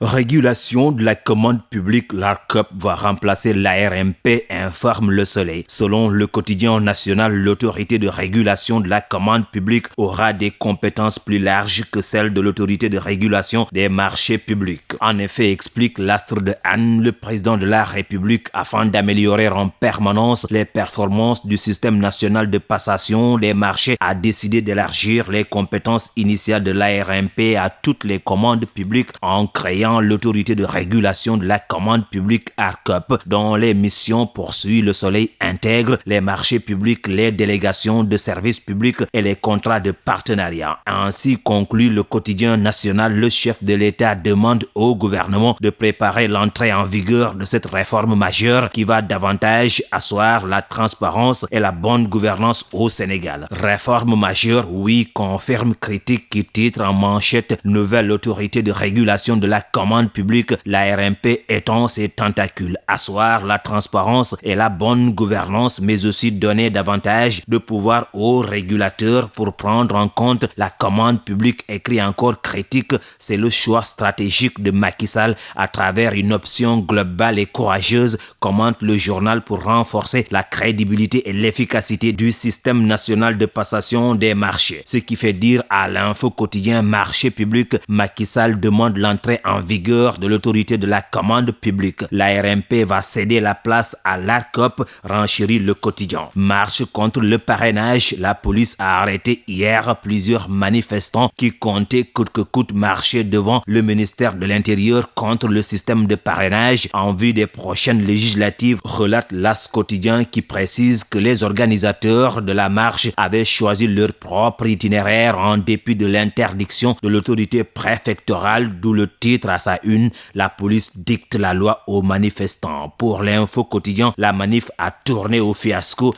Régulation de la commande publique, l'ARCOP va remplacer l'ARMP, informe Le Soleil. Selon le quotidien national, l'autorité de régulation de la commande publique aura des compétences plus larges que celles de l'autorité de régulation des marchés publics. En effet, explique l'astre de Anne, le président de la République, afin d'améliorer en permanence les performances du système national de passation des marchés, a décidé d'élargir les compétences initiales de l'ARMP à toutes les commandes publiques en créant l'autorité de régulation de la commande publique ARCOP, dont les missions, poursuit Le Soleil, intègrent les marchés publics, les délégations de services publics et les contrats de partenariat. Ainsi conclut le quotidien national, le chef de l'État demande au gouvernement de préparer l'entrée en vigueur de cette réforme majeure qui va davantage asseoir la transparence et la bonne gouvernance au Sénégal. Réforme majeure, oui, confirme critique qui titre en manchette « Nouvelle autorité de régulation de la commande publique, l'ARMP étend ses tentacules, asseoir la transparence et la bonne gouvernance, mais aussi donner davantage de pouvoir aux régulateurs pour prendre en compte la commande publique », écrit encore critique. C'est le choix stratégique de Macky Sall à travers une option globale et courageuse, commente le journal, pour renforcer la crédibilité et l'efficacité du système national de passation des marchés. Ce qui fait dire à l'info quotidien marché public, Macky Sall demande l'entrée en vigueur de l'autorité de la commande publique. L'ARMP va céder la place à l'ARCOP, renchérit le quotidien. Marche contre le parrainage. La police a arrêté hier plusieurs manifestants qui comptaient coûte que coûte marcher devant le ministère de l'Intérieur contre le système de parrainage en vue des prochaines législatives, relate l'As quotidien, qui précise que les organisateurs de la marche avaient choisi leur propre itinéraire en dépit de l'interdiction de l'autorité préfectorale, d'où le titre à sa une, la police dicte la loi aux manifestants. Pour l'info quotidien, la manif a tourné au fiasco,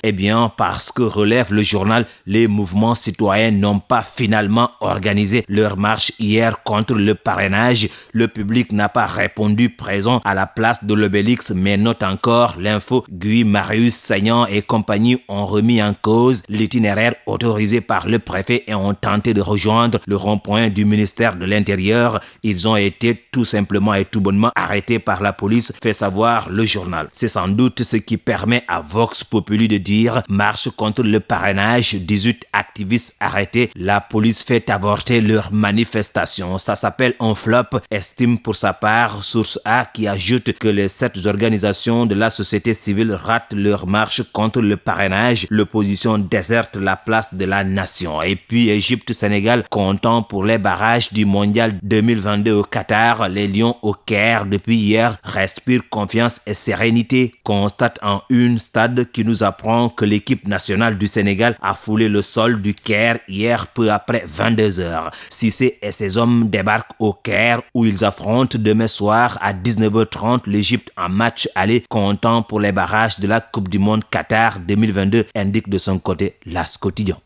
parce que, relève le journal, les mouvements citoyens n'ont pas finalement organisé leur marche hier contre le parrainage. Le public n'a pas répondu présent à la place de l'Obélix, mais note encore l'info, Guy Marius Sagnan et compagnie ont remis en cause l'itinéraire autorisé par le préfet et ont tenté de rejoindre le rond-point du ministère de l'Intérieur. Ils ont été tout simplement et tout bonnement arrêtés par la police, fait savoir le journal. C'est sans doute ce qui permet à Vox Populi de dire « Marche contre le parrainage, 18 activistes arrêtés, la police fait avorter leur manifestation ». Ça s'appelle un flop, estime pour sa part Source A, qui ajoute que les 7 organisations de la société civile ratent leur marche contre le parrainage. L'opposition déserte la place de la nation. Et puis Égypte-Sénégal comptant pour les barrages du mondial 2022 au Qatar. Les Lions au Caire depuis hier respirent confiance et sérénité, constate en une Stade, qui nous apprend que l'équipe nationale du Sénégal a foulé le sol du Caire hier peu après 22h. Cissé et ses hommes débarquent au Caire où ils affrontent demain soir à 19h30 l'Égypte en match aller comptant pour les barrages de la Coupe du Monde Qatar 2022, indique de son côté l'As quotidien.